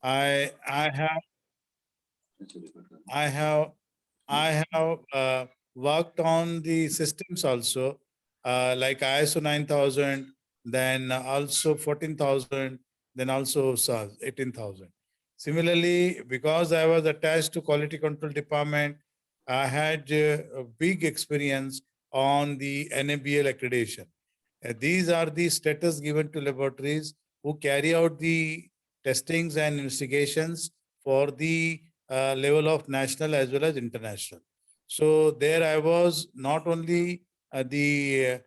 I have I have I have worked on the systems also, like ISO 9000, then also 14,000, then also 18,000. Similarly, because I was attached to quality control department, I had a big experience on the NABL accreditation. These are the status given to laboratories who carry out the testings and investigations for the level of national as well as international. So there I was not only the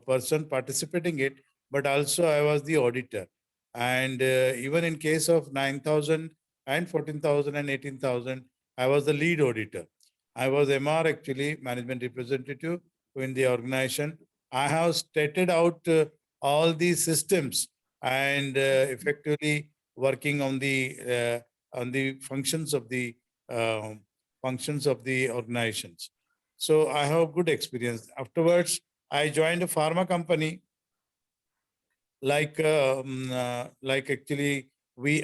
person participating it, but also I was the auditor. And even in case of 9,000 and 14,000 and 18,000, I was the lead auditor. I was MR actually, management representative in the organization. I have stated out all these systems and effectively working on the functions of the organizations. So I have good experience. Afterwards, I joined a pharma company. Like actually,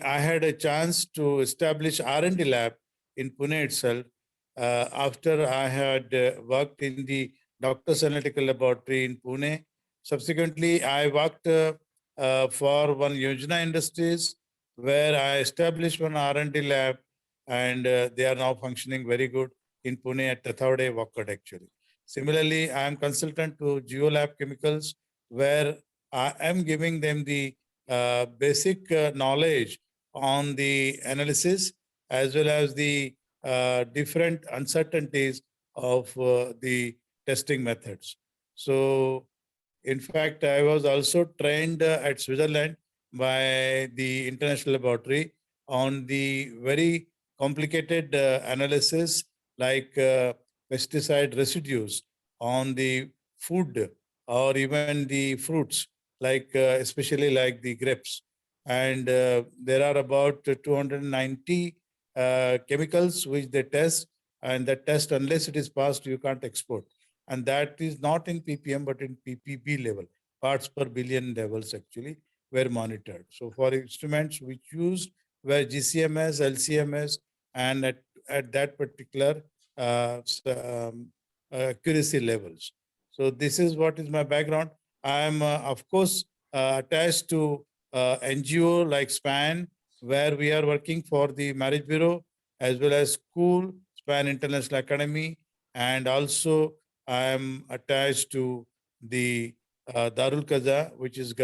I had a chance to establish R&D lab in Pune itself. After I had worked in the Doctors Analytical Laboratory in Pune. Subsequently, I worked for one Yojana Industries, where I established one R&D lab, and they are now functioning very good in Pune at Tathawade, Wakad actually. Similarly, I am consultant to Geolab Chemicals, where I am giving them the basic knowledge on the analysis as well as the different uncertainties of the testing methods. So, in fact, I was also trained at Switzerland by the International Laboratory on the very complicated analysis like pesticide residues on the food or even the fruits, like especially like the grapes. And there are about 290 chemicals which they test, and that test, unless it is passed, you can't export. And that is not in ppm but in ppb level, parts per billion levels actually were monitored. So for instruments which used were GCMS, LCMS, and at that particular accuracy levels. So this is what is my background. I am of course attached to NGO like SPAN, where we are working for the marriage bureau, as well as school, SPAN International Academy, and also I am attached to the Darul Qaza, which is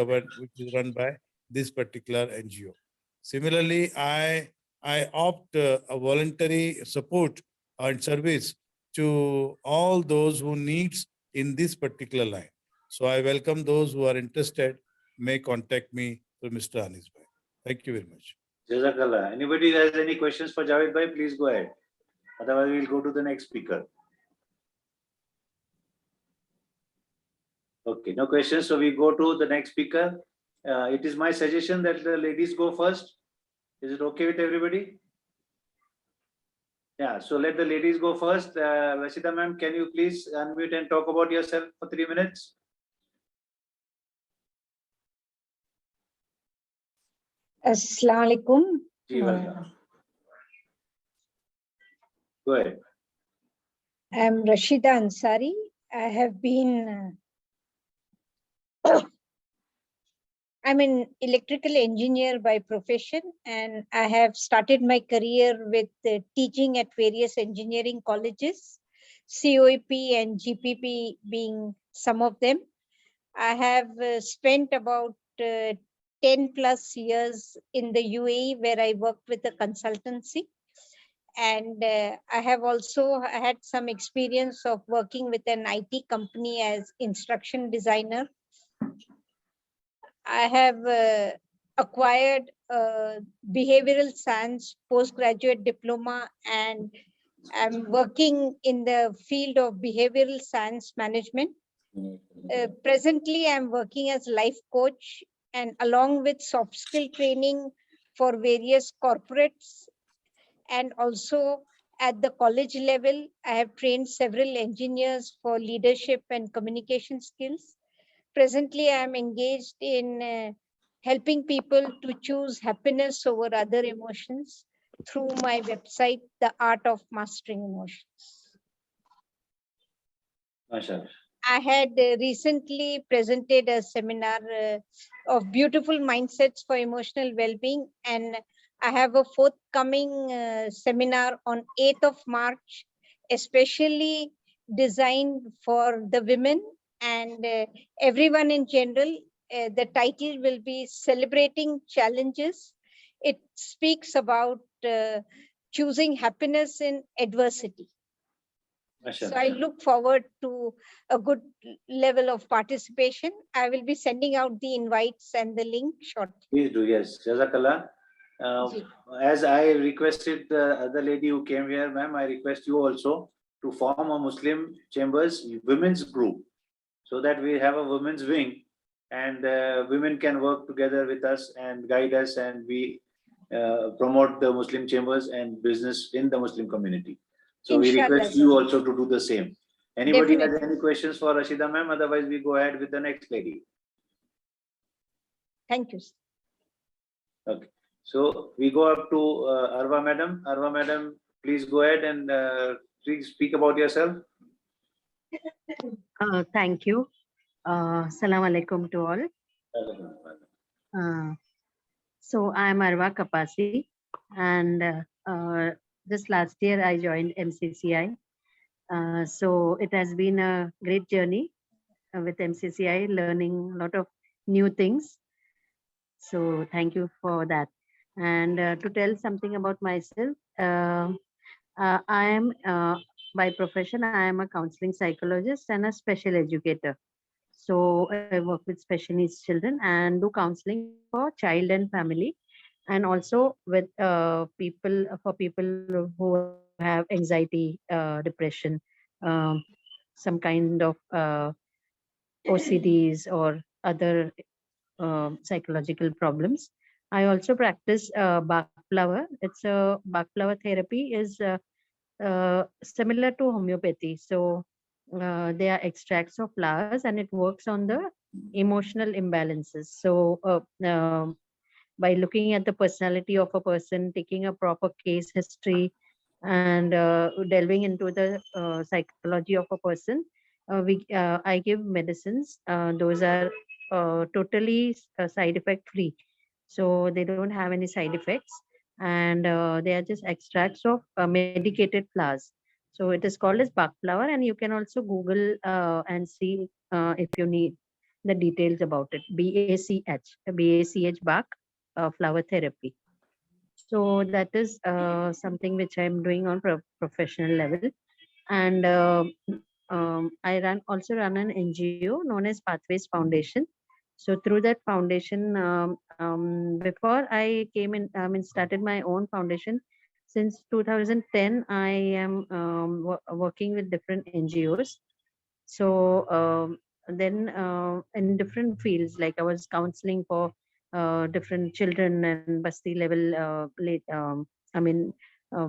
run by this particular NGO. Similarly, I opt a voluntary support and service to all those who needs in this particular line. So I welcome those who are interested, may contact me through Mr. Anis Bhai. Thank you very much. Jazakallah. Anybody has any questions for Javed Bhai, please go ahead. Otherwise, we'll go to the next speaker. Okay, no questions. So we go to the next speaker. It is my suggestion that the ladies go first. Is it okay with everybody? Yeah, so let the ladies go first. Rashida ma'am, can you please unmute and talk about yourself for 3 minutes? Assalamu alaikum. Go ahead. I'm Rashida Ansari. I have been I'm an electrical engineer by profession, and I have started my career with teaching at various engineering colleges, COEP and GPP being some of them. I have spent about 10 plus years in the UAE, where I worked with a consultancy. And I have also had some experience of working with an IT company as instruction designer. I have acquired a behavioral science postgraduate diploma, and I'm working in the field of behavioral science management. Presently, I'm working as life coach, and along with soft skill training for various corporates, and also at the college level, I have trained several engineers for leadership and communication skills. Presently, I am engaged in helping people to choose happiness over other emotions through my website, The Art of Mastering Emotions. Mashallah. I had recently presented a seminar of beautiful mindsets for emotional well-being, and I have a forthcoming seminar on 8th of March, especially designed for the women and everyone in general. The title will be Celebrating Challenges. It speaks about choosing happiness in adversity. So I look forward to a good level of participation. I will be sending out the invites and the link shortly. Please do, yes. Jazakallah. Ji. As I requested the other lady who came here, ma'am, I request you also to form a Muslim Chambers women's group so that we have a women's wing and women can work together with us and guide us, and we promote the Muslim Chambers and business in the Muslim community. So we Inshallah, request sir. you also to do the same. Anybody has Definitely. any questions for Rashida ma'am? Otherwise, we go ahead with the next lady. Thank you, sir. Okay. So we go up to Arwa madam. Arwa madam, please go ahead and please speak about yourself. Thank you. Assalamu alaikum to all. So I'm Arwa Kapasi, and this last year I joined MCC&I. So it has been a great journey with MCC&I, learning a lot of new things. So thank you for that. And to tell something about myself, I am by profession, I am a counseling psychologist and a special educator. So I work with special needs children and do counseling for child and family, and also with people who have anxiety, depression, um, some kind of OCDs or other psychological problems. I also practice Bach flower. It's a Bach flower therapy is similar to homeopathy. So they are extracts of flowers, and it works on the emotional imbalances. So by looking at the personality of a person, taking a proper case history, and delving into the psychology of a person, I give medicines. Those are totally side effect free, so they don't have any side effects, and they are just extracts of medicated flowers. So it is called as Bach flower, and you can also Google and see if you need the details about it. BACH Bach flower therapy. So that is something which I'm doing on professional level, and also run an NGO known as Pathways Foundation. So through that foundation, before I came in, started my own foundation. Since 2010, I am working with different NGOs. So then in different fields, like I was counseling for different children and basti level, I mean, uh,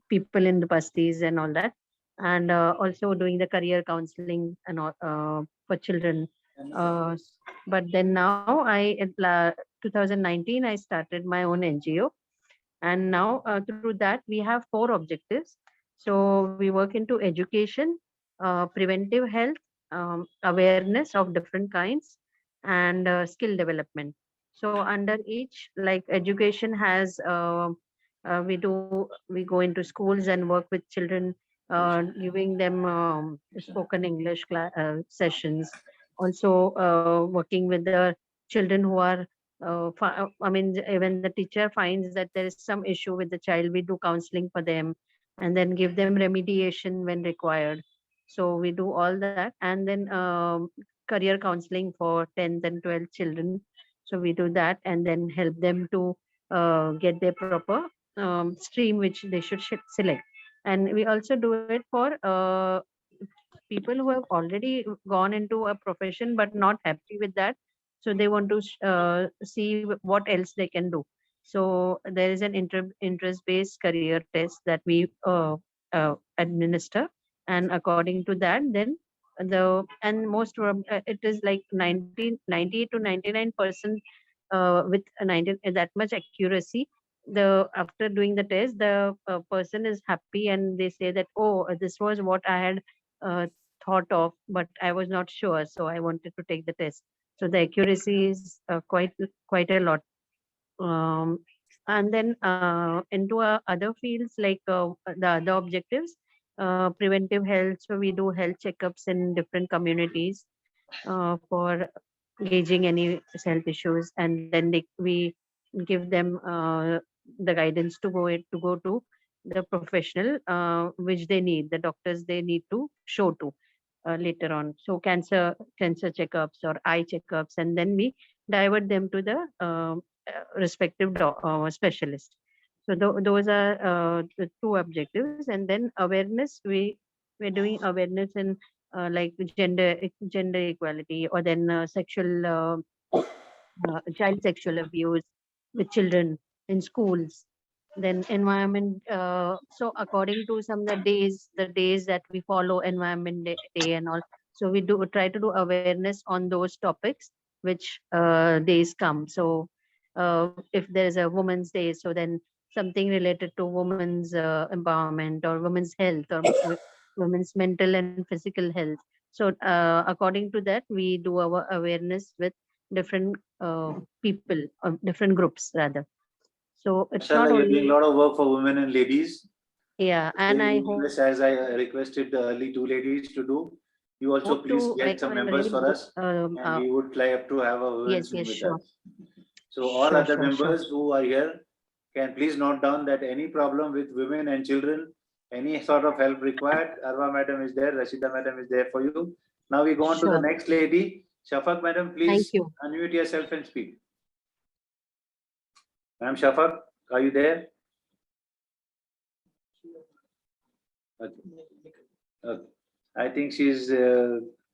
people in the bastis and all that, and also doing the career counseling and all, for children. But then now 2019, I started my own NGO, and now through that we have 4 objectives. So we work into education, preventive health, awareness of different kinds, and skill development. So under each, like education has we go into schools and work with children, giving them spoken English sessions. Also working with the children who are I mean, when the teacher finds that there is some issue with the child, we do counseling for them and then give them remediation when required. So we do all that, and then career counseling for 10th and 12th children. So we do that and then help them to get their proper stream which they should select. And we also do it for people who have already gone into a profession but not happy with that, so they want to see what else they can do. So there is an interest based career test that we administer, and according to that, then it is like 90 to 99% with a 90 that much accuracy. After doing the test, the person is happy and they say that, oh, this was what I had thought of, but I was not sure, so I wanted to take the test. So the accuracy is quite a lot. And then into other fields like the other objectives, preventive health. So we do health checkups in different communities for gauging any health issues, and then we give them the guidance to go to the professional which they need, the doctors they need to show to later on. So cancer checkups or eye checkups, and then we divert them to the respective specialist. So those are the two objectives. And then awareness, we're doing awareness in like gender equality, or then child sexual abuse with children in schools. Then environment. So according to some of the days that we follow, environment day and all. So we do try to do awareness on those topics which days come. So if there is a Women's Day, so then something related to women's empowerment or women's health or women's mental and physical health. So according to that, we do our awareness with different people, different groups rather. So it's not Mashallah, you're doing only, a lot of work for women and ladies. yeah, and I hope As I requested the early two ladies to do, you also please to get some a members really for good, us, and we would like to have a women's yes, with sure. us. So all Sure, other sure, sure. members who are here can please note down that any problem with women and children, any sort of help required, Arwa madam is there, Rashida madam is there for you. Now we go on to the Sure. next lady. Shafaq madam, Thank please you. unmute yourself and speak. Ma'am Shafaq, are you there? Okay. Okay. I think she's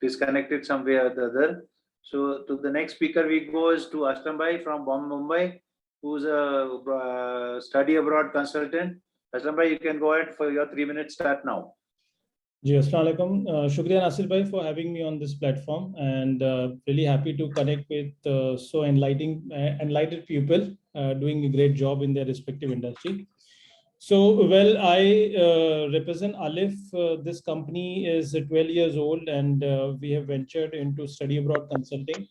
disconnected somewhere or the other. So to the next speaker we go is to Ashram Bhai from Mumbai, who's a study abroad consultant. Ashram Bhai, you can go ahead for your 3-minute start now. Ji, Assalamu alaikum. Shukriya Nasir Bhai for having me on this platform, and really happy to connect with so enlightened people doing a great job in their respective industry. So, well, I represent Alif. This company is 12 years old, and we have ventured into study abroad consulting.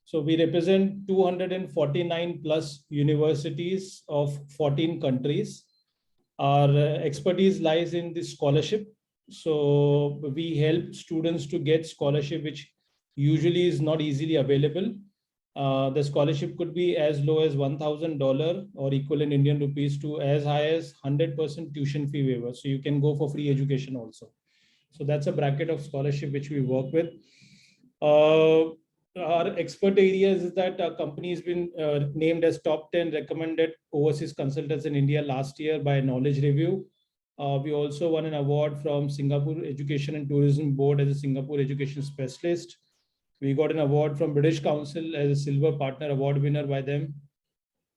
So we represent 249 plus universities of 14 countries. Our expertise lies in the scholarship. So we help students to get scholarship, which usually is not easily available. The scholarship could be as low as $1,000 or equivalent Indian rupees to as high as 100% tuition fee waiver. So you can go for free education also. So that's a bracket of scholarship which we work with. Our expert areas is that our company has been named as top 10 recommended overseas consultants in India last year by Knowledge Review. We also won an award from Singapore Education and Tourism Board as a Singapore Education Specialist. We got an award from British Council as a Silver Partner Award winner by them.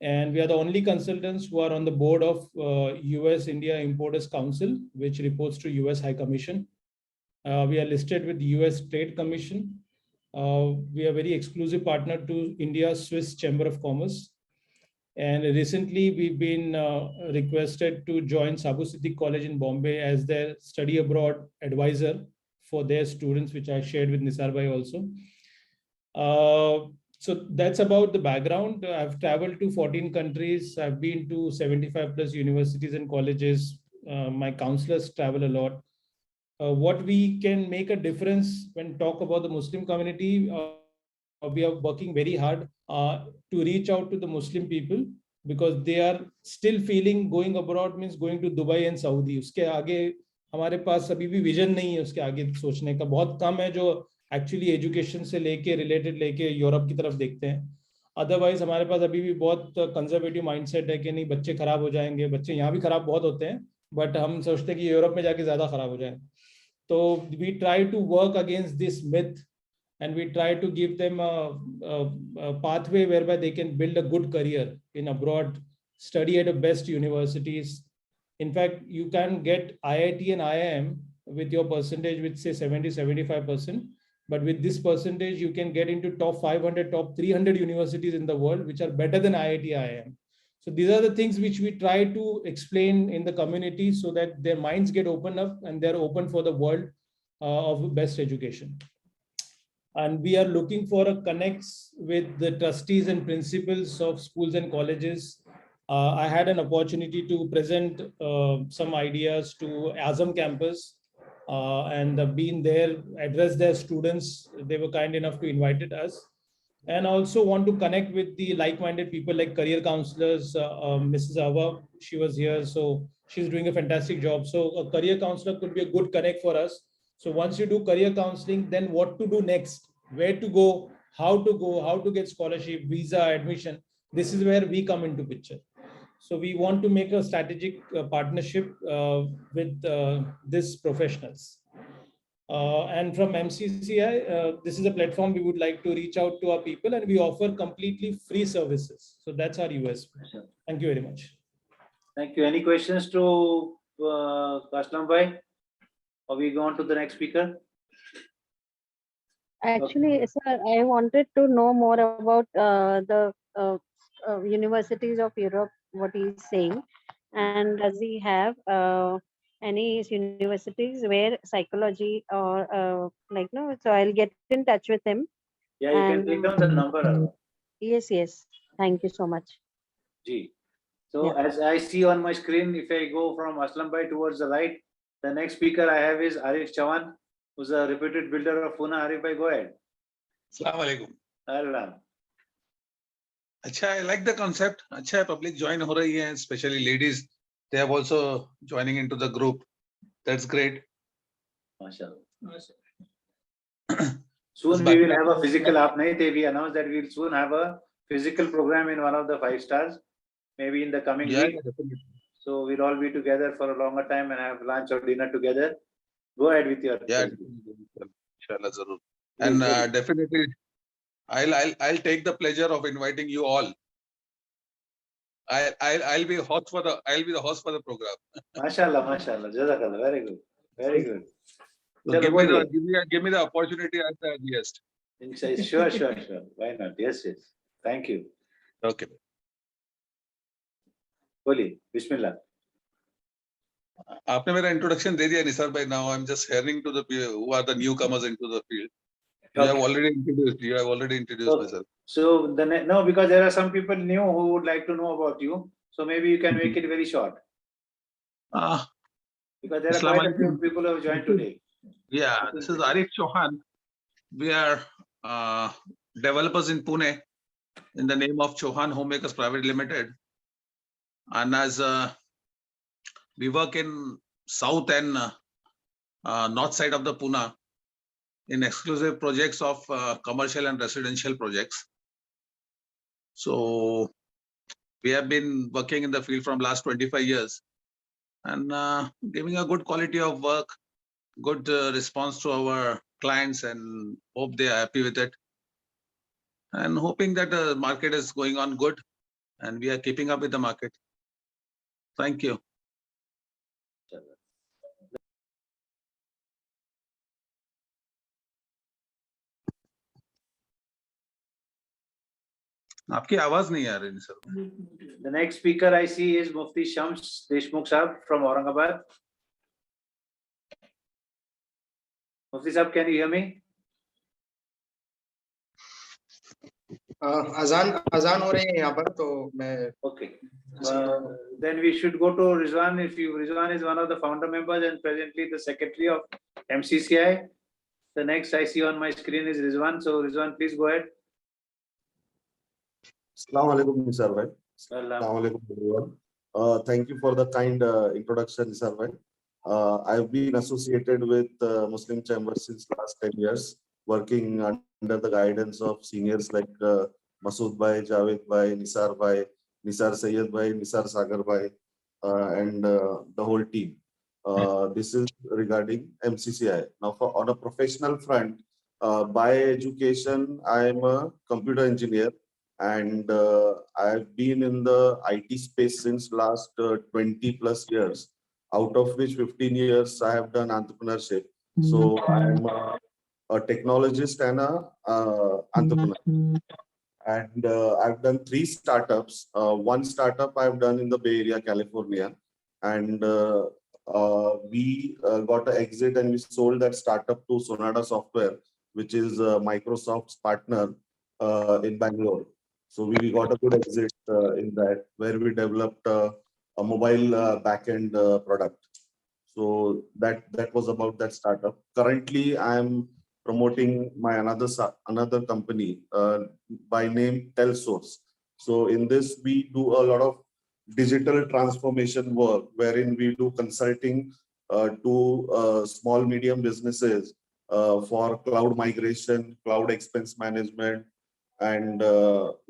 And we are the only consultants who are on the board of US India Importers Council, which reports to US High Commission. We are listed with the US Trade Commission. We are very exclusive partner to India's Swiss Chamber of Commerce. And recently we've been requested to join Sabu Siddiq College in Bombay as their study abroad advisor for their students, which I shared with Nisar Bhai also. So that's about the background. I've traveled to 14 countries. I've been to 75 plus universities and colleges. My counselors travel a lot. What we can make a difference when talk about the Muslim community, we are working very hard to reach out to the Muslim people, because they are still feeling going abroad means going to Dubai and Saudi. उसके आगे हमारे पास अभी भी vision नहीं है, उसके आगे सोचने का बहुत कम है जो एक्चुअली एजुकेशन से लेके रिलेटेड लेके यूरोप की तरफ देखते हैं. अदरवाइज हमारे पास अभी भी बहुत कंजर्वेटिव माइंडसेट है कि नहीं बच्चे खराब हो जाएंगे. बच्चे यहाँ भी खराब बहुत होते हैं, बट हम सोचते हैं कि यूरोप में जाके ज्यादा खराब हो जाएंगे. So we try to work against this myth, and we try to give them a pathway whereby they can build a good career in abroad, study at the best universities. In fact, you can get IIT and IIM with your percentage with say 70-75%, But with this percentage, you can get into top 500, top 300 universities in the world, which are better than IIT IIM. So these are the things which we try to explain in the community so that their minds get opened up and they're open for the world of best education. And we are looking for a connects with the trustees and principals of schools and colleges. I had an opportunity to present some ideas to Azam campus and being there, address their students. They were kind enough to invite us. And also want to connect with the like-minded people like career counselors. Mrs. Ava, she was here, so she's doing a fantastic job. So a career counselor could be a good connect for us. So once you do career counseling, then what to do next, where to go, how to get scholarship, visa, admission. This is where we come into picture. So we want to make a strategic partnership with these professionals. And from MCC&I, this is a platform we would like to reach out to our people, and we offer completely free services. So that's our USP. Thank you very much. Thank you. Any questions to Aslam Bhai? Or we go on to the next speaker? Actually, sir, I wanted to know more about the universities of Europe, what he's saying. And does he have any universities where psychology or like, no? So I'll get in touch with him. Yeah, you can take down the number. Yes, yes. Thank you so much. G. So as I see on my screen, if I go from Aslam Bhai towards the right, the next speaker I have is Arif Chawan, who's a reputed builder of Pune. Arif Bhai, go ahead. Assalamu alaikum. Alhamdulillah. Acha, I like the concept. Acha, public join ho rahi hai, especially ladies. They have also joining into the group. That's great. MashaAllah. Soon we will have a physical, we announced that we will soon have a physical program in one of the 5 stars, maybe in the coming week. Definitely. So we'll all be together for a longer time and have lunch or dinner together. Go ahead with your. Yeah, inshallah, zarur. And definitely, I'll take the pleasure of inviting you all. I'll be the host for the program. MashaAllah, MashaAllah. Jazakallah. Very good. Very good. So give me the opportunity as the guest. Sure. Why not? Yes. Thank you. Okay. Boli, Bismillah. आपने मेरा introduction दे दिया निसार भाई. Now I'm just hearing to the who are the newcomers into the field. You have already introduced myself. So no, because there are some people new who would like to know about you. So maybe you can make it very short. Because there are quite a few people who have joined today. Yeah, this is Arif Chauhan. We are developers in Pune in the name of Chauhan Homemakers Private Limited. And as we work in south and north side of the Pune in exclusive projects of commercial and residential projects. So we have been working in the field from last 25 years and giving a good quality of work, good response to our clients, and hope they are happy with it. And hoping that the market is going on good and we are keeping up with the market. Thank you. आपकी आवाज नहीं आ रही sir. The next speaker I see is Mufti Shams Deshmukh Sahab from Aurangabad. Mufti Sahab, can you hear me? अजान हो रही है यहाँ पर तो मैं. Okay. Then we should go to Rizwan. Rizwan is one of the founder members and presently the secretary of MCC&I. The next I see on my screen is Rizwan. So Rizwan, please go ahead. Assalamu alaikum, Nisar bhai. Assalamu alaikum, everyone. Thank you for the kind introduction, Nisar bhai. I've been associated with Muslim Chambers since last 10 years, working under the guidance of seniors like Masood bhai, Javed bhai, Nisar bhai, Nisar Sayyed bhai, Nisar Sagar bhai, and the whole team. This is regarding MCC&I. Now, on a professional front, by education, I am a computer engineer. And I've been in the IT space since last 20 plus years, out of which 15 years I have done entrepreneurship. So I'm a technologist and a entrepreneur. And I've done 3 startups. One startup I've done in the Bay Area, California, and we got an exit and we sold that startup to Sonata Software, which is Microsoft's partner in Bangalore. So we got a good exit in that, where we developed a mobile backend product. So that was about that startup. Currently, I'm promoting my another company by name TelSource. So in this, we do a lot of digital transformation work, wherein we do consulting to small medium businesses for cloud migration, cloud expense management, and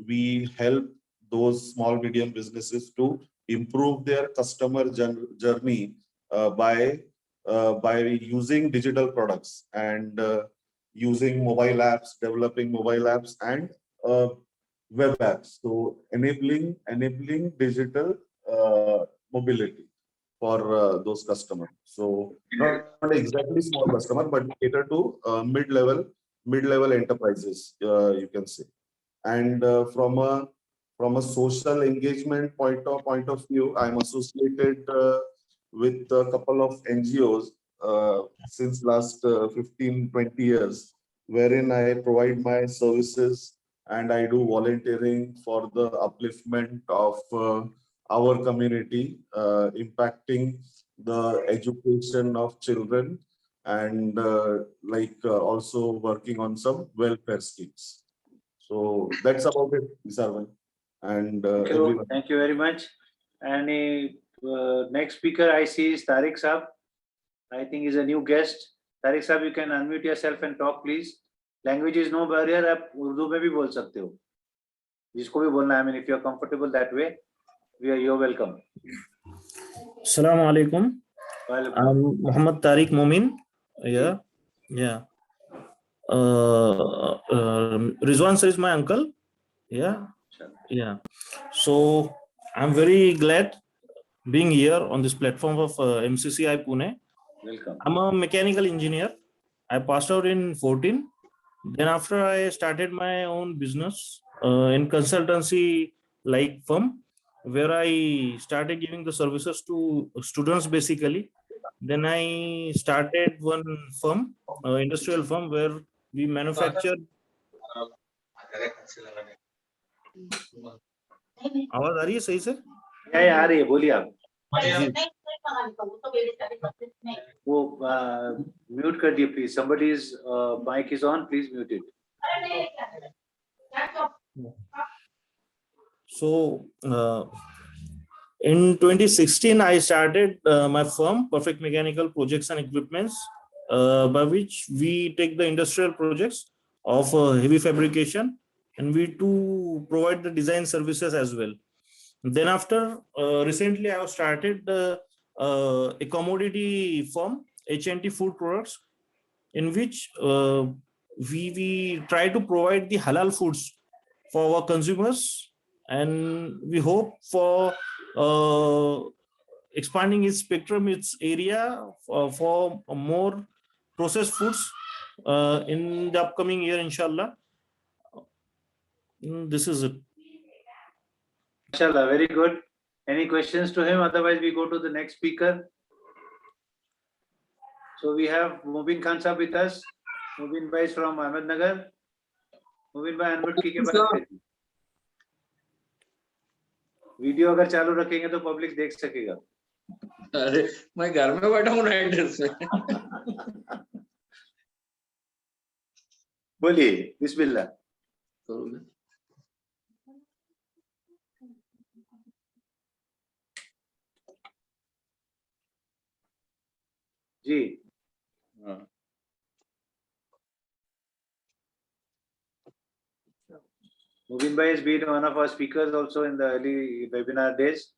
we help those small medium businesses to improve their customer journey by using digital products and using mobile apps, developing mobile apps and web apps. So enabling digital mobility for those customers. So not exactly small customer, but cater to mid-level enterprises, you can say. And from a social engagement point of view, I'm associated with a couple of NGOs since last 15-20 years, wherein I provide my services and I do volunteering for the upliftment of our community, impacting the education of children, and also working on some welfare schemes. So that's about it, Nisarvan. And everyone. Thank you very much. And next speaker I see is Tariq Saab. I think he's a new guest. Tariq Saab, you can unmute yourself and talk, please. Language is no barrier. आप उर्दू में भी बोल सकते हो. जिसको भी बोलना है. I mean, if you're comfortable that way, you're welcome. Assalamu alaikum. I'm Muhammad Tariq Momin. Yeah. Rizwan sir is my uncle. Yeah. So I'm very glad being here on this platform of MCC&I Pune. Welcome. I'm a mechanical engineer. I passed out in 14. Then after I started my own business in consultancy like firm, where I started giving the services to students basically. Then I started one firm, industrial firm, where we manufacture. आवाज आ रही है सही से? आ रही है, बोलिए आप. वो म्यूट कर दिए please. Somebody's mic is on, please mute it. So in 2016 I started my firm Perfect Mechanical Projects and Equipments, by which we take the industrial projects of heavy fabrication and we do provide the design services as well. Then after recently I have started a commodity firm, H&T Food Products, in which we try to provide the halal foods for our consumers, and we hope for expanding its spectrum, its area for more processed foods in the upcoming year, inshallah. This is it. Inshallah, very good. Any questions to him? Otherwise, we go to the next speaker. So we have Mubin Khan Sahab with us. Mubin Bhai is from Ahmednagar. Mubin Bhai, unmute कीजिए बात. Video अगर चालू रखेंगे तो public देख सकेगा. अरे मैं घर में बैठा हूँ एड्रेस में. बोलिए, बिस्मिल्लाह. जी. Mubin Bhai has been one of our speakers also in the early webinar days,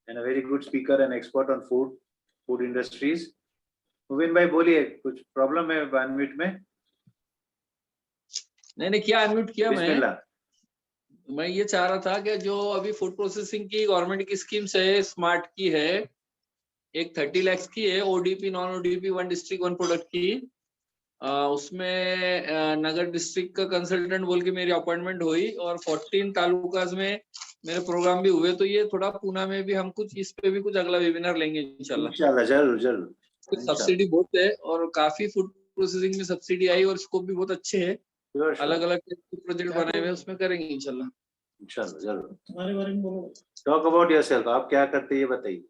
and a very good speaker and expert on food industries. Mubin Bhai, बोलिए, कुछ प्रॉब्लम है अनम्यूट में? नहीं क्या अनम्यूट किया बिस्मिल्लाह. मैं ये चाह रहा था कि जो अभी फूड प्रोसेसिंग की गवर्नमेंट की स्कीम्स है, स्मार्ट की है, एक 30 लाख की है, ODP non ODP, 1 district 1 product की, उसमें नगर डिस्ट्रिक्ट का कंसल्टेंट बोल के मेरी अपॉइंटमेंट हुई और 14 तालुकाज में मेरे प्रोग्राम भी हुए। तो ये थोड़ा पूना में भी हम कुछ इस पे भी कुछ अगला वेबिनार लेंगे इंशाल्लाह। इंशाल्लाह, जरूर जरूर। सब्सिडी बहुत है और काफी फूड प्रोसेसिंग में सब्सिडी आई और स्कोप भी बहुत अच्छे है। अलग अलग प्रोजेक्ट बनाए हुए उसमें करेंगे इंशाल्लाह। इंशाल्लाह जरूर। तुम्हारे बारे में बोलो। टॉक अबाउट योरसेल्फ, आप क्या करते हैं ये बताइए।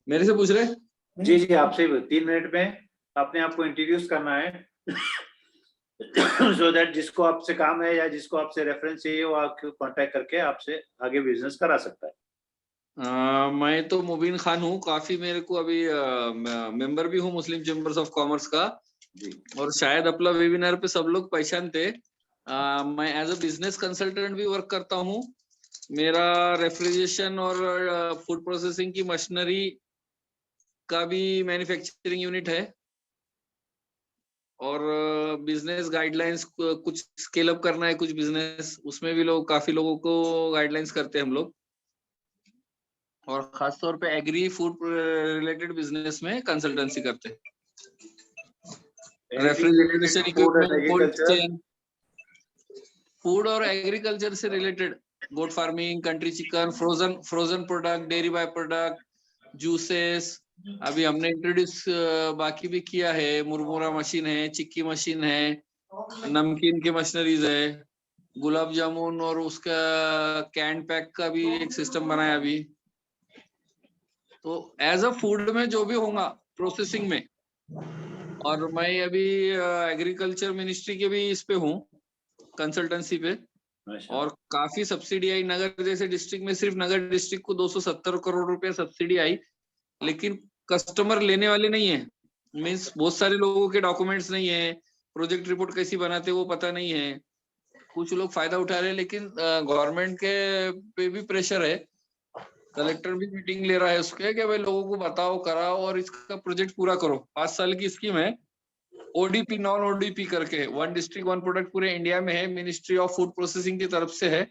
मेरे से पूछ रहे? जी जी, आपसे 3 मिनट में अपने आप को इंट्रोड्यूस करना है सो दैट जिसको आपसे काम है या जिसको आपसे रेफरेंस चाहिए वो आपको कांटेक्ट करके आपसे आगे बिजनेस करा सकता है। मैं तो मुबीन खान हूँ, काफी मेरे को अभी मेंबर भी हूँ मुस्लिम चैम्बर्स ऑफ कॉमर्स का और शायद अपना वेबिनार पे सब लोग पहचानते। मैं एज अ बिजनेस कंसल्टेंट भी वर्क करता हूँ। मेरा रेफ्रिजरेशन और फूड प्रोसेसिंग की मशीनरी का भी मैन्युफैक्चरिंग यूनिट है और बिजनेस गाइडलाइंस कुछ स्केल अप करना है, कुछ बिजनेस उसमें भी लोग काफी लोगों को गाइडलाइंस करते हैं हम लोग और खास तौर पे एग्री फूड रिलेटेड बिजनेस में कंसल्टेंसी करते हैं। Refrigeration equipment, cold chain, food और एग्रीकल्चर से related goat farming, country chicken, frozen product, dairy by product, juices. अभी हमने इंट्रोड्यूस बाकी भी किया है, मुरमुरा मशीन है, चिक्की मशीन है, नमकीन के मशीनरीज है, गुलाब जामुन और उसका कैन पैक का भी एक सिस्टम बनाया अभी। तो एज अ फूड में जो भी होगा प्रोसेसिंग में, और मैं अभी एग्रीकल्चर मिनिस्ट्री के भी इस पे हूँ कंसल्टेंसी पे और काफी सब्सिडी आई। नगर जैसे डिस्ट्रिक्ट में सिर्फ नगर डिस्ट्रिक्ट को 270 करोड़ रुपए सब्सिडी आई, लेकिन कस्टमर लेने वाले नहीं है। मीन्स बहुत सारे लोगों के डॉक्यूमेंट्स नहीं है, प्रोजेक्ट रिपोर्ट कैसी बनाते वो पता नहीं है, कुछ लोग फायदा उठा रहे हैं, लेकिन गवर्नमेंट के पे भी प्रेशर है। कलेक्टर भी मीटिंग ले रहा है उसके कि भाई लोगों को बताओ, कराओ और इसका प्रोजेक्ट पूरा करो। 5 साल की स्कीम है, ओडीपी नॉन ओडीपी करके, 1 डिस्ट्रिक्ट 1 प्रोडक्ट पूरे इंडिया में है, मिनिस्ट्री ऑफ फूड प्रोसेसिंग की तरफ से है।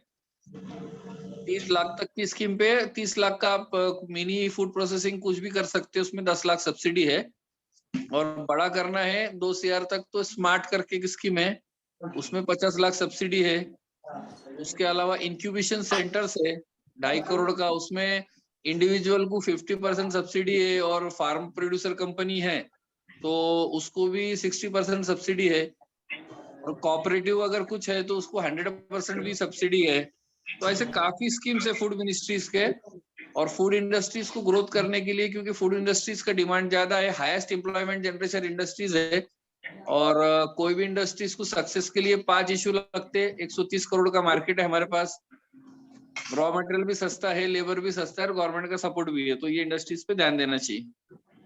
30 लाख तक की स्कीम पे 30 लाख का आप मिनी फूड प्रोसेसिंग कुछ भी कर सकते हो, उसमें 10 लाख सब्सिडी है। और बड़ा करना है 2 CR तक तो स्मार्ट करके एक स्कीम है, उसमें 50 लाख सब्सिडी है। उसके अलावा इंक्यूबेशन सेंटर्स है 2.5 करोड़ का, उसमें इंडिविजुअल को 50% सब्सिडी है और फार्म प्रोड्यूसर कंपनी है तो उसको भी 60% सब्सिडी है और कोऑपरेटिव अगर कुछ है तो उसको 100% भी सब्सिडी है। तो ऐसे काफी स्कीम्स है फूड मिनिस्ट्रीज के और फूड इंडस्ट्रीज को ग्रोथ करने के लिए, क्योंकि फूड इंडस्ट्रीज का डिमांड ज्यादा है, हाईएस्ट एम्प्लॉयमेंट जनरेशन इंडस्ट्रीज है और कोई भी इंडस्ट्रीज को सक्सेस के लिए 5 इश्यू लगते हैं। 130 करोड़ का मार्केट है हमारे पास, रॉ मटेरियल भी सस्ता है, लेबर भी सस्ता है और गवर्नमेंट का सपोर्ट भी है, तो ये इंडस्ट्रीज पे ध्यान देना चाहिए।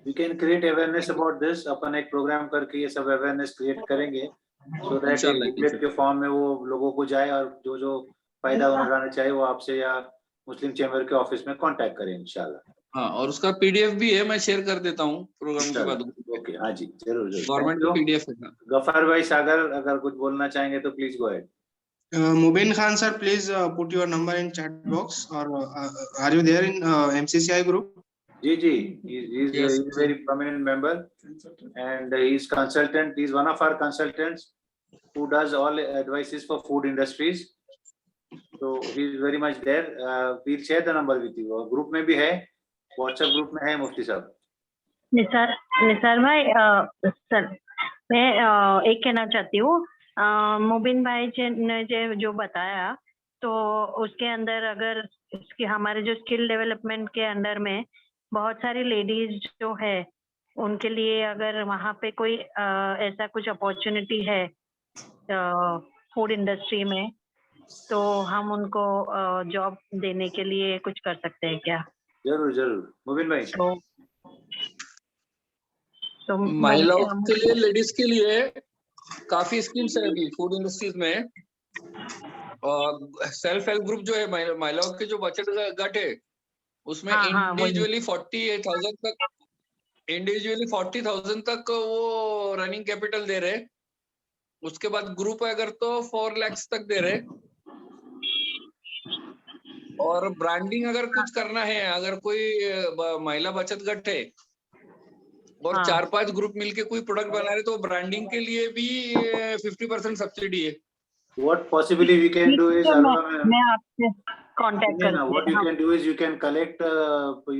We can create awareness about this, अपन एक प्रोग्राम करके ये सब अवेयरनेस क्रिएट करेंगे so that एक बुकलेट के फॉर्म में वो लोगों को जाए और जो जो फायदा उठाना चाहिए वो आपसे या मुस्लिम चैम्बर के ऑफिस में कांटेक्ट करें इंशाल्लाह। हाँ, और उसका पीडीएफ भी है, मैं शेयर कर देता हूँ प्रोग्राम के बाद। ओके, हाँ जी, जरूर जरूर। गवर्नमेंट का पीडीएफ है। गफार भाई सागर अगर कुछ बोलना चाहेंगे तो please go ahead. Mubin Khan sir, please put your number in chat box, or are you there in MCC&I group? जी जी, he is a very prominent member and he is consultant. He is one of our consultants who does all advices for food industries. So he is very much there. We'll share the number with you. Group में भी है, WhatsApp group में है मुफ्ती साहब। निसार भाई, sir मैं एक कहना चाहती हूँ, मुबिन भाई ने जो बताया तो उसके अंदर अगर इसके हमारे जो स्किल डेवलपमेंट के अंडर में बहुत सारी लेडीज जो है उनके लिए अगर वहाँ पे कोई ऐसा कुछ अपॉर्चुनिटी है फूड इंडस्ट्री में, तो हम उनको जॉब देने के लिए कुछ कर सकते हैं क्या? जरूर जरूर मुबिन भाई। तो महिलाओं के लिए, लेडीज के लिए काफी स्कीम्स है अभी फूड इंडस्ट्रीज में। सेल्फ हेल्प ग्रुप जो है, महिलाओं के जो बचत गट है उसमें इंडिविजुअली 40,000 तक वो रनिंग कैपिटल दे रहे। उसके बाद ग्रुप है अगर तो 4 लाख तक दे रहे। और ब्रांडिंग अगर कुछ करना है, अगर कोई महिला बचत गट है और हाँ। 4-5 ग्रुप मिलके कोई प्रोडक्ट बना रहे तो ब्रांडिंग के लिए भी 50% सब्सिडी है। What possibly we can do is, मैं आपसे कांटेक्ट Nina, what you करके can do is you can collect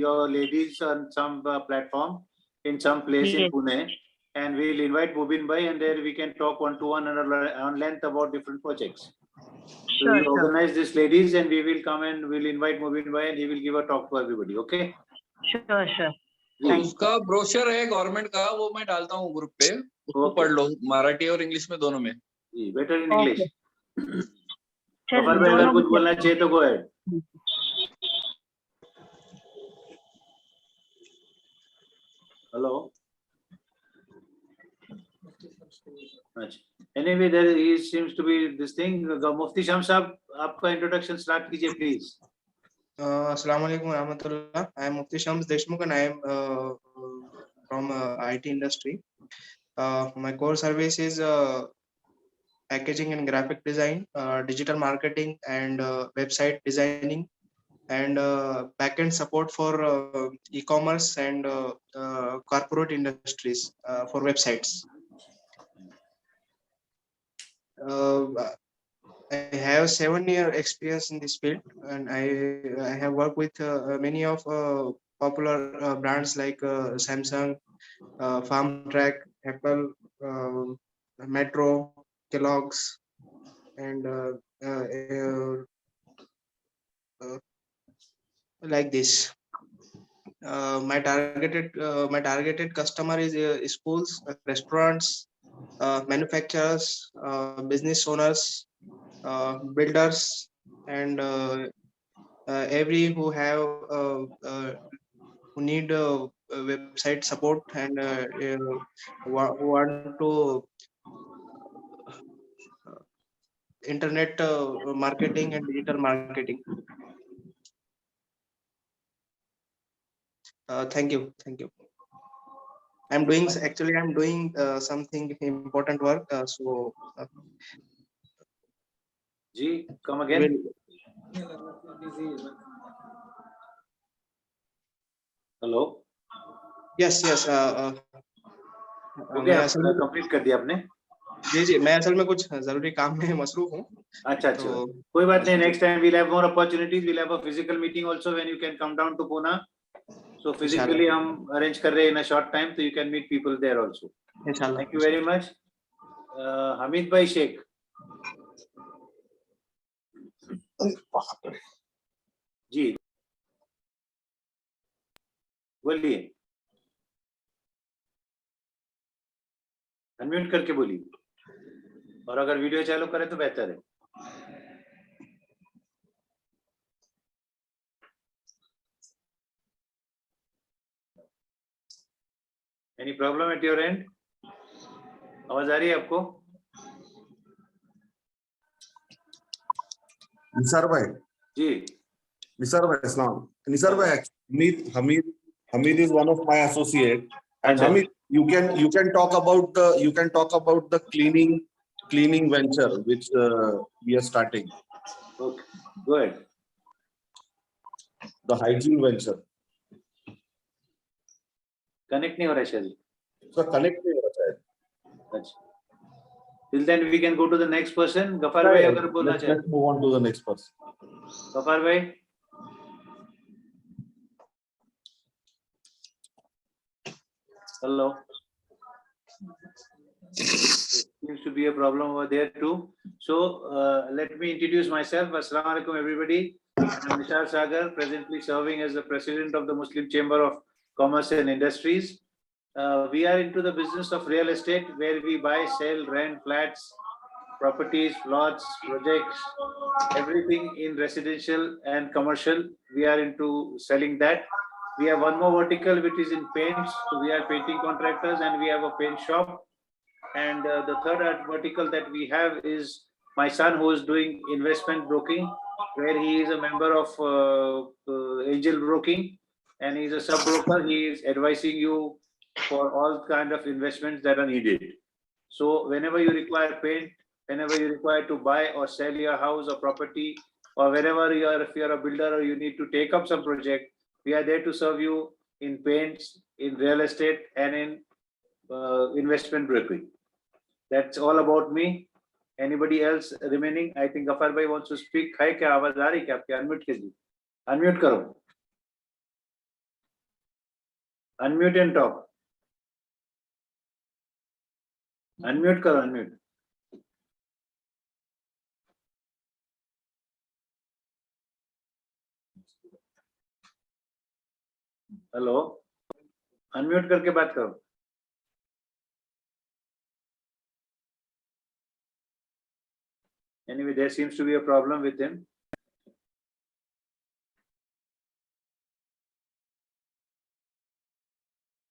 your ladies on some platform in some place in Yes. Pune, and we'll invite Mubin Bhai, and there we can talk one-to-one and on length about different projects. So Sure, we'll sure. organize these ladies, and we will come and we'll invite Mubin Bhai, and he will give a talk to everybody. Okay? Sure, sure. उसका brochure है government का, वो मैं डालता हूँ group पे, उसको Okay. पढ़ लो, मराठी और इंग्लिश में दोनों में। Better in English. चल, Gafar bhai, अगर दोनों कुछ में- बोलना चाहिए तो go ahead. Hello. Anyway, there is seems to be this thing. Mufti Sham Sahab, आपका introduction start कीजिए please. Assalamu alaikum warahmatullah. I am Mufti Shams Deshmukh and I am from IT industry. My core service is packaging and graphic design, digital marketing and website designing, and backend support for e-commerce and corporate industries for websites. I have 7-year experience in this field, and I have worked with many of popular brands like Samsung, FarmTrack, Apple, Metro, Kellogg's, and like this. My targeted customer is schools, restaurants, manufacturers, business owners, builders, and every who have who need website support and who want to internet marketing and digital marketing. Thank you. I'm doing something important work. Ji, come again. Hello. Yes. हो गया, complete कर दिया आपने? जी, मैं असल में कुछ जरूरी काम में मसरूफ हूँ। अच्छा, कोई बात नहीं, next time we'll have more opportunities, we'll have a physical meeting also when you can come down to Pune. So physically हम arrange कर रहे हैं in a short time, so you can meet people there also. Inshallah. Thank you very much. Hamid Bhai Sheikh. जी, बोलिए, unmute करके बोलिए, और अगर video चालू करें तो बेहतर है। Any problem at your end? आवाज आ रही है आपको? निसार भाई जी, निसार भाई अस्सलाम निसार भाई Hamid is one of my associate, and अच्छा. Hamid, you can talk about the cleaning venture which we are starting, Okay, go ahead. the hygiene venture. Connect नहीं हो रहा है शायद. So connect नहीं हो रहा है. अच्छा. Till then we can go to the next person. Gafar bhai अगर बोलना चाहे. Let's move on to the next person. Gafar bhai. Hello. Seems to be a problem over there too. So let me introduce myself. Assalamu alaikum everybody. I'm Nishar Sagar, presently serving as the president of the Muslim Chamber of Commerce and Industries. We are into the business of real estate, where we buy, sell, rent flats, properties, plots, projects, everything in residential and commercial. We are into selling that. We have one more vertical which is in paints. So we are painting contractors and we have a paint shop. And the third vertical that we have is my son, who is doing investment broking, where he is a member of Angel Broking, and he's a sub broker. He is advising you for all kind of investments that are needed. So whenever you require paint, whenever you require to buy or sell your house or property, or wherever you are, if you are a builder or you need to take up some project, we are there to serve you in paints, in real estate, and in investment brokerage. That's all about me. Anybody else remaining? I think Gafar bhai wants to speak. Hai kya आवाज आ रही क्या आपकी? Unmute कीजिए. Unmute करो. Unmute and talk. Unmute करो, unmute. Hello. Unmute करके बात करो. Anyway, there seems to be a problem with him.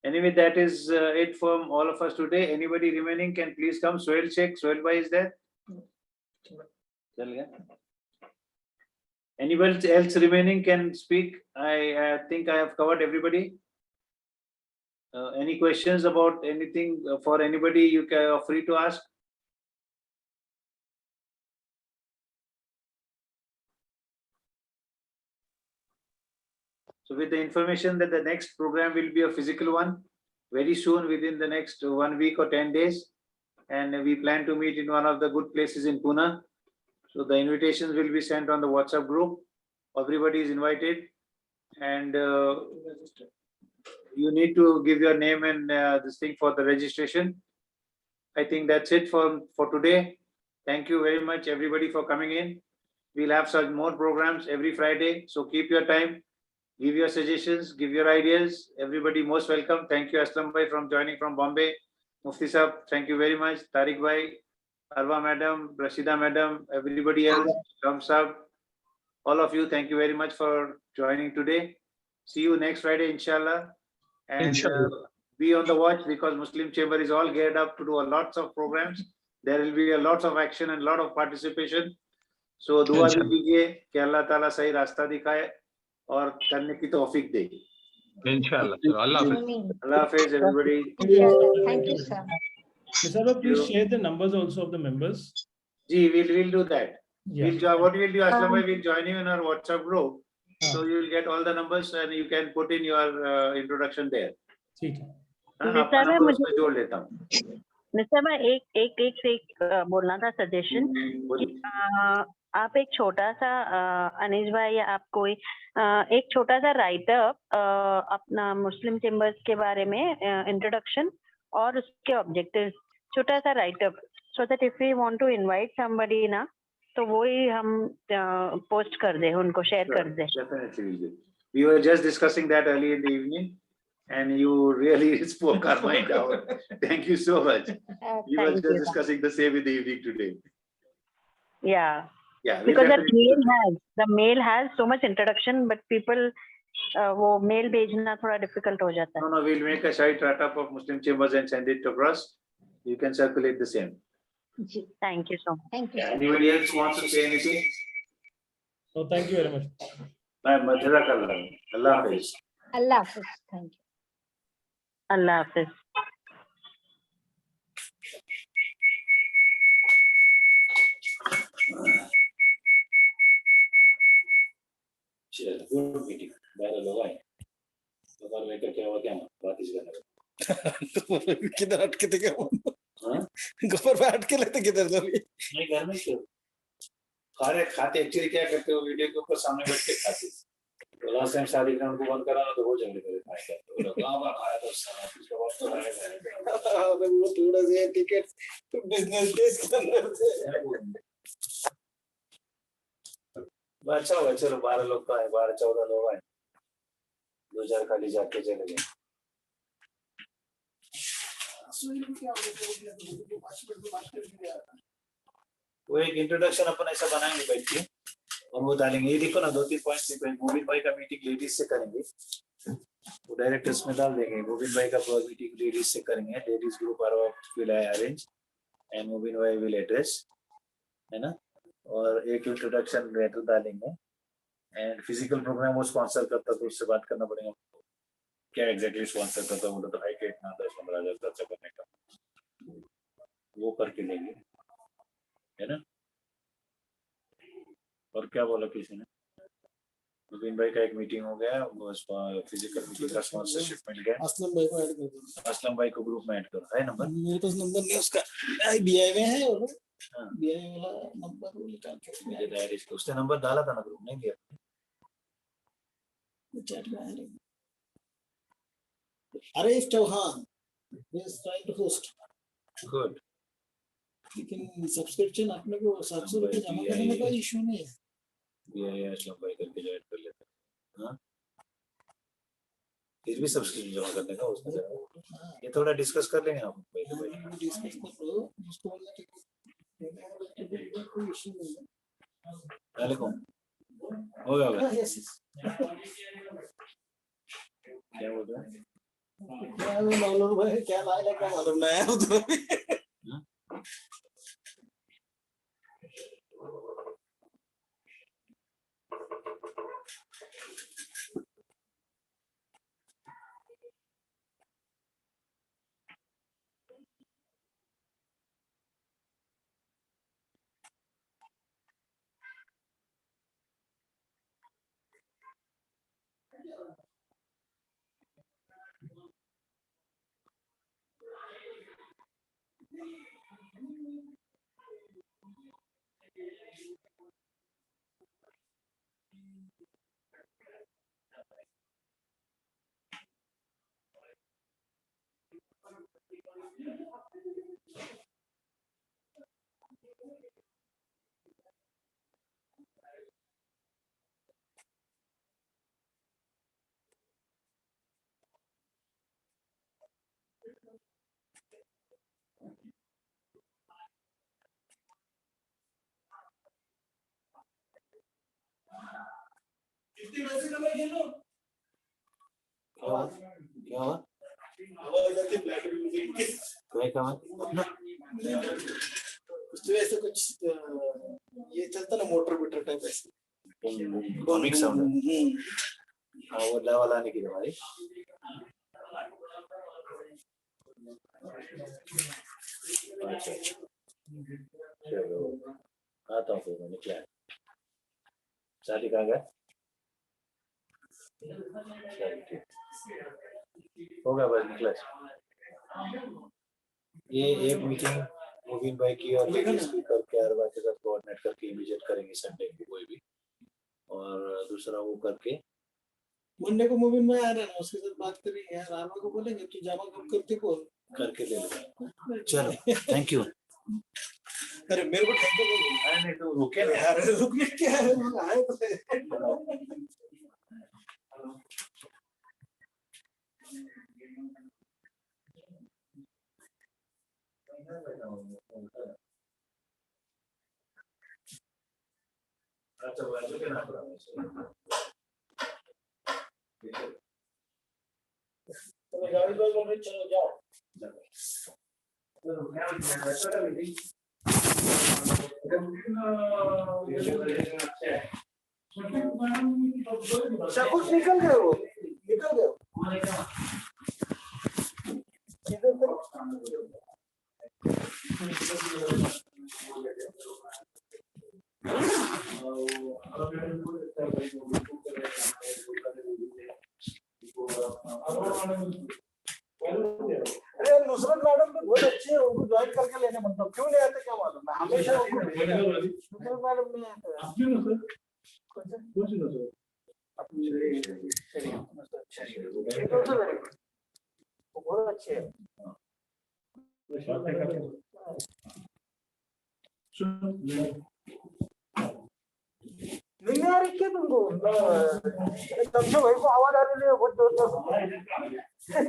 Anyway, that is it from all of us today. Anybody remaining can please come. Sohail Sheikh, Sohail bhai is there? Chal gaya. Anybody else remaining can speak. I think I have covered everybody. Any questions about anything for anybody? You are free to ask. So with the information that the next program will be a physical one, very soon within the next 1 week or 10 days. And we plan to meet in one of the good places in Pune. So the invitations will be sent on the WhatsApp group. Everybody is invited. And you need to give your name and this thing for the registration. I think that's it for today. Thank you very much, everybody, for coming in. We'll have some more programs every Friday. So keep your time. Give your suggestions, give your ideas. Everybody most welcome. Thank you, Aslam bhai, from joining from Bombay. Mufti Sahab, thank you very much. Tariq bhai, Arwa madam, Rashida madam, everybody else, Shams Sahab, all of you, thank you very much for joining today. See you next Friday, inshallah. And be on the watch because Muslim Chamber is all geared up to do lots of programs. There will be a lots of action and lot of participation. So dua dijiye कि अल्लाह ताला सही रास्ता दिखाए और करने की तौफीक दे. Inshallah. Allah Hafiz. Allah Hafiz, everybody. Inshallah. Thank you, sir. Nisaba, please share the numbers also of the members. Gee, we'll do that. Yeah. What we'll do, Aslam bhai, we'll join you in our WhatsApp group. So you'll get all the numbers and you can put in your introduction there. ठीक है. आपका number उसमें जोड़ लेता हूँ. निशा, एक बोलना था सजेशन कि आप एक छोटा सा अनीश भाई या आप कोई एक छोटा सा राइटअप अपना मुस्लिम चेंबर्स के बारे में इंट्रोडक्शन और उसके ऑब्जेक्टिव्स छोटा सा writeup so that if we want to invite somebody ना तो वो ही हम पोस्ट कर दे उनको शेयर कर दे. Definitely. We were just discussing that early in the evening and you really spoke our mind out. Thank you so much. We were just discussing the same in the evening today. Yeah. Yeah. Because the mail has so much introduction, but people वो mail भेजना थोड़ा difficult हो जाता है. No, we'll make a short write-up of Muslim Chambers and send it across. You can circulate the same. Thank you so much. Thank you. Anybody else wants to say anything? So thank you very much. Allah Hafiz. Allah Hafiz. Thank you. Allah Hafiz. Good meeting. किधर अटके थे क्या वो? Gruffudd में अटके लेते किधर तो नहीं घर में क्यों? खाते एक्चुअली क्या करते हो वीडियो के ऊपर सामने बैठ के खाते. तो लास्ट टाइम शादी का उनको बंद करा तो वो झगड़े करे खाए क्या? तो लोग कहाँ बात आया तो उसके बाद तो आया वो थोड़ा सा टिकट बिजनेस केस के अंदर से. अच्छा हुआ चलो 12 लोग तो आए 12-14 लोग आए 2-4 खाली जाके चले गए. वो एक इंट्रोडक्शन अपन ऐसा बनाएंगे बैठ के और वो डालेंगे. ये देखो ना 2-3 पॉइंट्स लिखे. गोविंद भाई का मीटिंग लेडीज से करेंगे वो डायरेक्ट इसमें डाल देंगे. गोविंद भाई का मीटिंग लेडीज से करेंगे. Ladies group will arrange and Govind भाई विल एड्रेस है ना. और एक इंट्रोडक्शन लेटर डालेंगे एंड फिजिकल प्रोग्राम वो स्पॉन्सर करता तो उससे बात करना पड़ेगा क्या एग्जैक्टली स्पॉन्सर करता बोला तो हाई के इतना 10-15 हज़ार खर्चा करने का वो करके लेंगे है ना. और क्या बोला किसी ने मुबीन भाई का एक मीटिंग हो गया, फिजिकल मीटिंग का स्पॉन्सरशिप मिल गया। असलम भाई को ऐड कर दो। असलम भाई को ग्रुप में ऐड करो, है नंबर? मेरे पास नंबर नहीं उसका, बीआई में है वो, हाँ। बीआई वाला नंबर वो निकाल के मुझे डायरी उसने नंबर डाला था ना, ग्रुप नहीं दिया। चैट में है। अरे Chauhan is trying to host, good. लेकिन सब्सक्रिप्शन अपने को 700 रुपये जमा करने में कोई इशू नहीं है। बीआई असलम भाई करके ज्वाइन कर लेते हैं। हाँ, फिर भी सब्सक्रिप्शन जमा करने का उसमें ये थोड़ा डिस्कस कर लेंगे आप भाई। डिस्कस कर लो, उसको बोलना कि कोई इशू नहीं है। वालेकुम, हो गया होगा। यस क्या बोल रहे हैं? क्या मालूम भाई, क्या लाया क्या मालूम नहीं है उधर भी। क्या हुआ? क्या कहा? ऐसे कुछ ये चलता ना मोटर बीटर टाइप ऐसे बॉमिंग साउंड। हाँ, वो लेवल आने की दवाई। अच्छा, चलो आता हूँ फिर, निकला है। शादी कहाँ गया? हो गया बस, निकला। ये एक मीटिंग मुबीन भाई की और स्पीकर के अरबा के साथ कोऑर्डिनेट करके इमीडिएट करेंगे संडे को कोई भी, और दूसरा वो करके मुन्ने को मुबीन में आ रहा है ना, उसके साथ बात करेंगे यार। आरवा को बोलेंगे तू जमा कब करते को करके ले लेंगे। चलो, थैंक यू। अरे मेरे को थैंक यू बोल। नहीं तो रुके ना यार, रुकने क्या है, आए तो अच्छा, वो के नाम तो गाड़ी पर बोल रहे चलो जाओ। कुछ निकल गए वो, निकल गए अरे नुसरत मैडम भी बहुत अच्छी है, उनको ज्वाइन करके लेने बनता हूँ। क्यों नहीं आते क्या मालूम, मैं हमेशा नुसरत मैडम नहीं आते। बहुत अच्छे है। नहीं आ रही क्या तुमको? तब से भाई को आवाज आ रही है बहुत जोर से।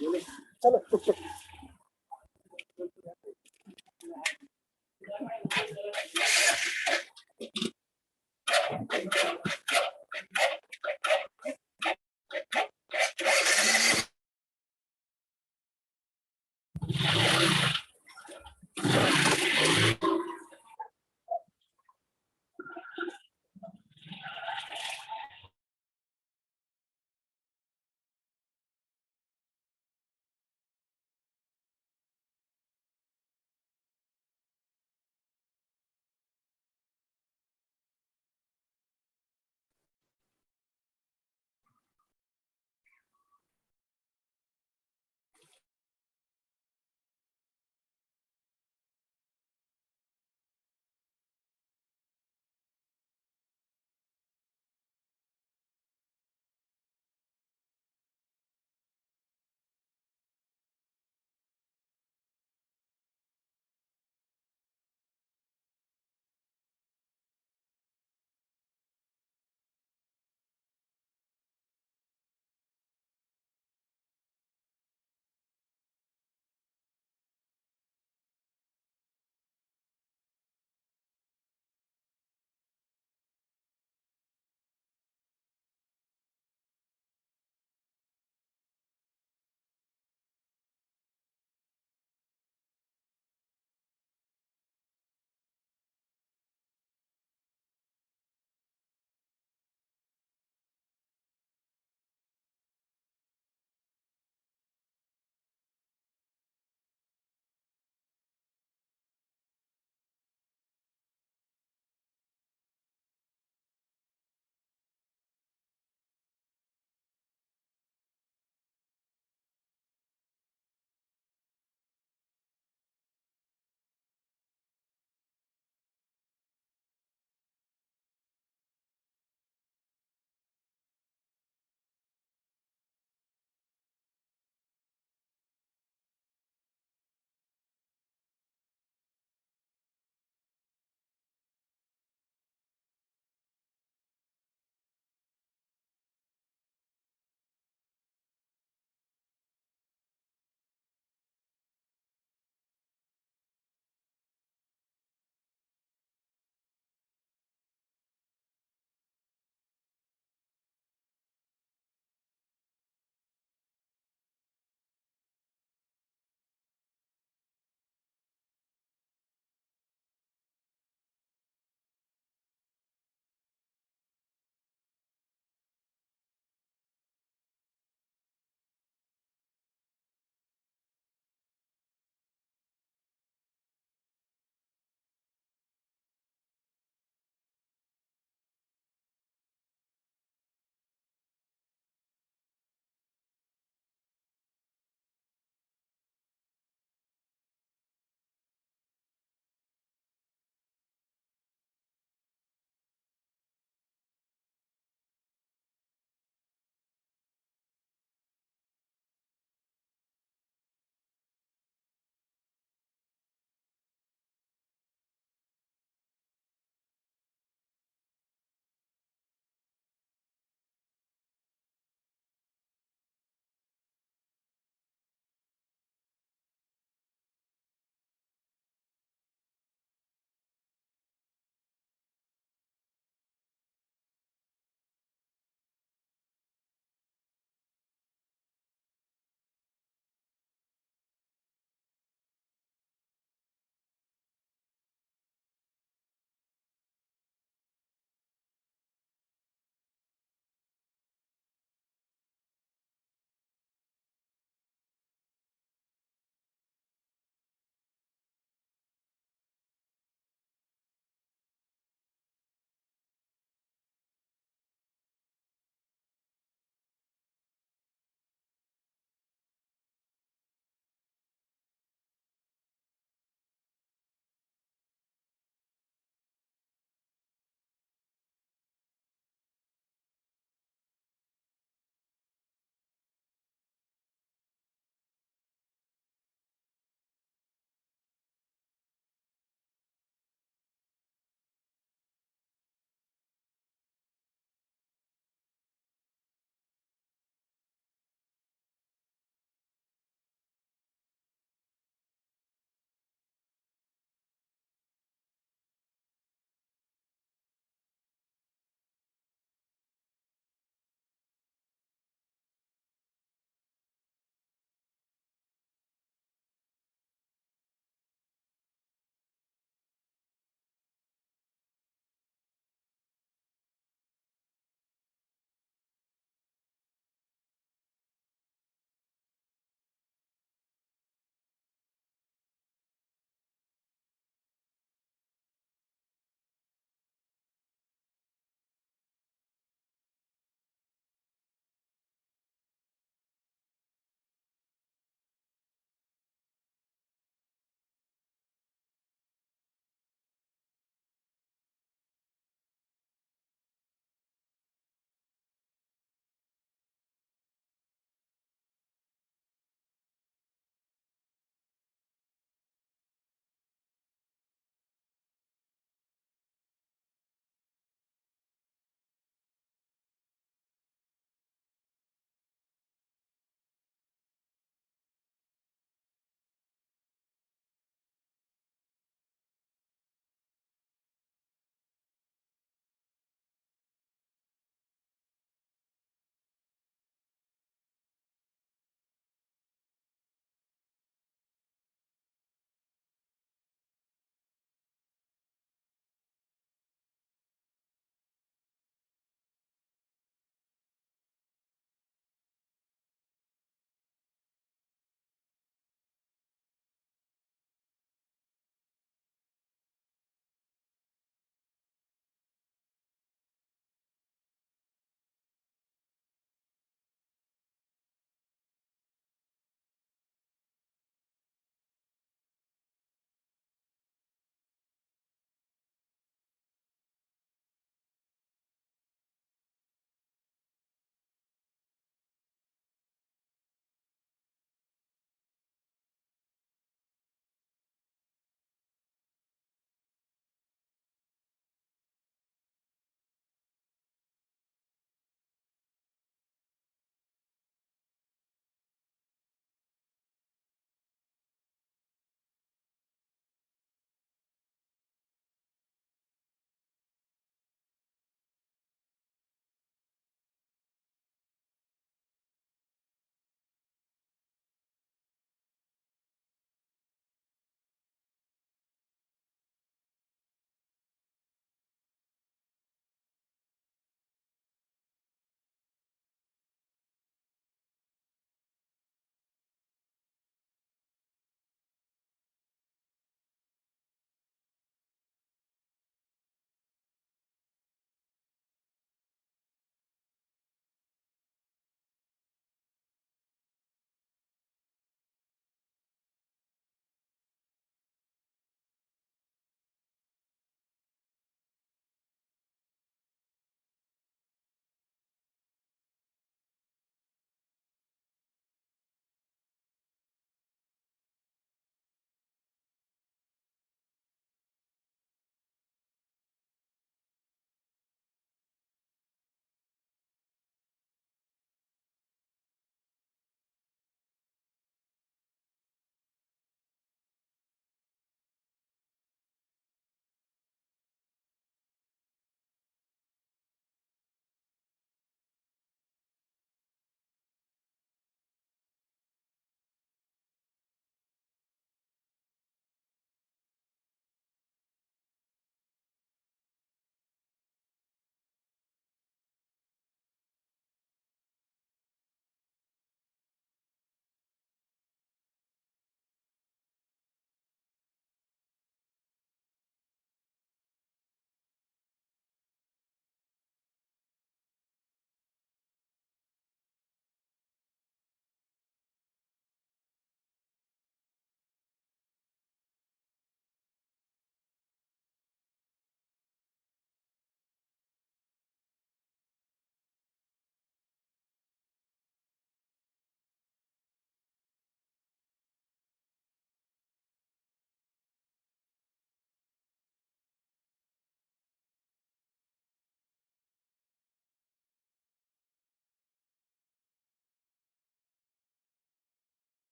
चलो